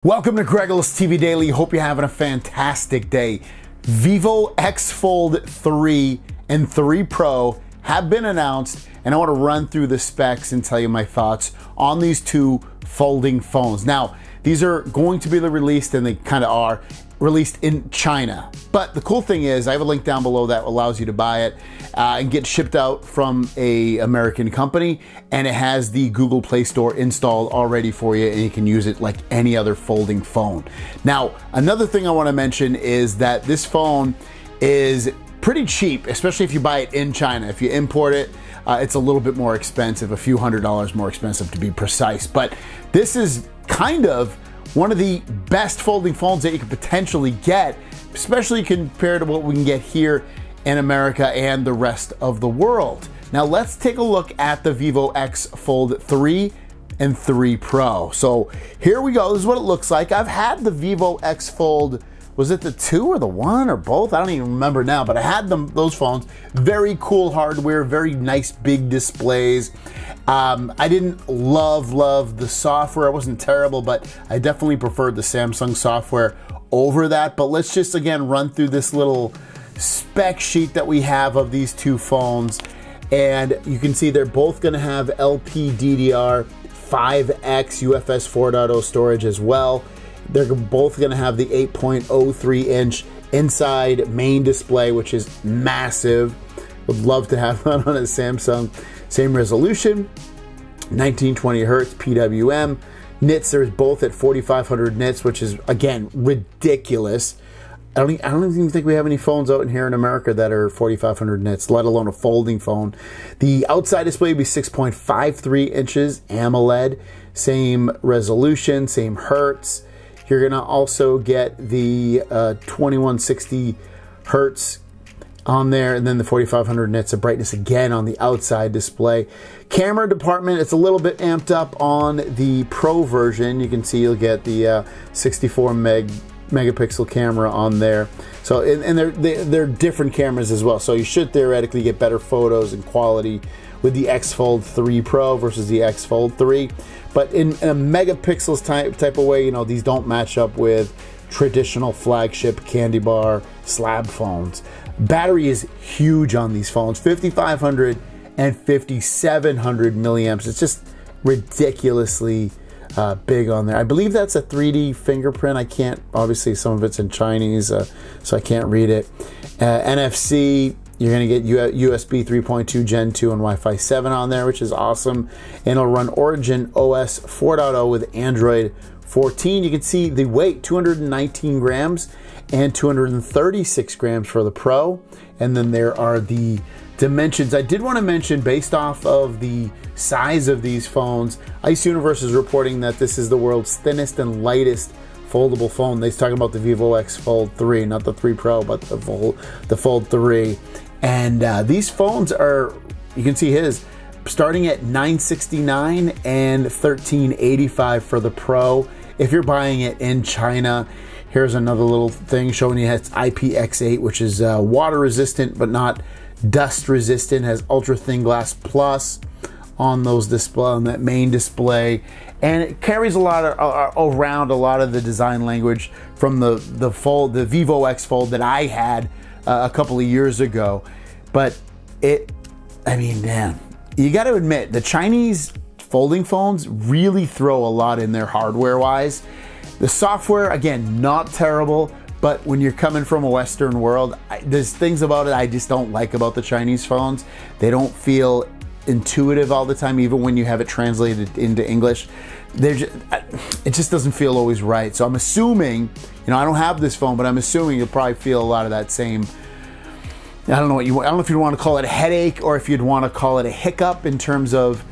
Welcome to Gregulous TV Daily. Hope you're having a fantastic day. Vivo X Fold 3 and 3 Pro have been announced, and I want to run through the specs and tell you my thoughts on these two folding phones. Now, these are going to be released, and they kind of are released in China. But the cool thing is, I have a link down below that allows you to buy it and get shipped out from a American company, and it has the Google Play Store installed already for you, and you can use it like any other folding phone. Now, another thing I want to mention is that this phone is pretty cheap, especially if you buy it in China. If you import it, it's a little bit more expensive, a few $100s more expensive to be precise. But this is kind of one of the best folding phones that you could potentially get, especially compared to what we can get here in America and the rest of the world. Now let's take a look at the Vivo X Fold 3 and 3 Pro. So here we go, this is what it looks like. I've had the Vivo X Fold, was it the 2 or the 1 or both? I don't even remember now, but I had those phones. Very cool hardware, very nice big displays. I didn't love the software. It wasn't terrible, but I definitely preferred the Samsung software over that. But let's just again run through this little spec sheet that we have of these two phones. And you can see they're both gonna have LPDDR5X UFS 4.0 storage as well. They're both gonna have the 8.03-inch inside main display, which is massive. Would love to have that on a Samsung. Same resolution, 1920 hertz PWM. Nits are both at 4,500 nits, which is, again, ridiculous. I don't even think we have any phones out in here in America that are 4,500 nits, let alone a folding phone. The outside display will be 6.53 inches AMOLED, same resolution, same hertz. You're gonna also get the 2160 hertz on there, and then the 4,500 nits of brightness again on the outside display. Camera department, it's a little bit amped up on the Pro version. You can see you'll get the 64 megapixel camera on there. So, and they're different cameras as well. So you should theoretically get better photos and quality with the X Fold 3 Pro versus the X Fold 3. But in a megapixels type of way, you know, these don't match up with traditional flagship candy bar slab phones. Battery is huge on these phones, 5,500 and 5,700 milliamps. It's just ridiculously big on there. I believe that's a 3D fingerprint. I can't, obviously some of it's in Chinese, so I can't read it. NFC, you're gonna get USB 3.2 Gen 2 and Wi-Fi 7 on there, which is awesome. And it'll run Origin OS 4.0 with Android 14. You can see the weight, 219 grams and 236 grams for the Pro. And then there are the dimensions. I did want to mention, based off of the size of these phones, Ice Universe is reporting that this is the world's thinnest and lightest foldable phone. They're talking about the Vivo X Fold 3, not the 3 Pro, but the Fold 3. And these phones are, you can see his, starting at $969 and $1,385 for the Pro. If you're buying it in China, here's another little thing showing you it's IPX8, which is water resistant but not dust resistant. Has ultra thin glass plus on those display, on that main display, and it carries a lot of around a lot of the design language from the Vivo X Fold that I had a couple of years ago. But I mean, man, you got to admit, the Chinese folding phones really throw a lot in there hardware wise. The software, again, not terrible, but when you're coming from a Western world, there's things about it I just don't like about the Chinese phones. They don't feel intuitive all the time, even when you have it translated into English. It just doesn't feel always right. So I'm assuming, you know, I don't have this phone, but I'm assuming you'll probably feel a lot of that same, I don't know if you'd want to call it a headache or if you'd want to call it a hiccup in terms of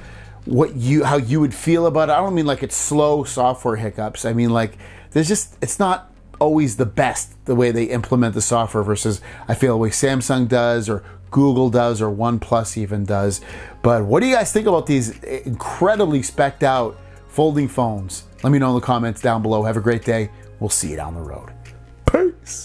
how you would feel about it. I don't mean like it's slow software hiccups. I mean like it's not always the best the way they implement the software versus I feel the way Samsung does or Google does or OnePlus even does. But what do you guys think about these incredibly specced out folding phones? Let me know in the comments down below. Have a great day. We'll see you down the road. Peace.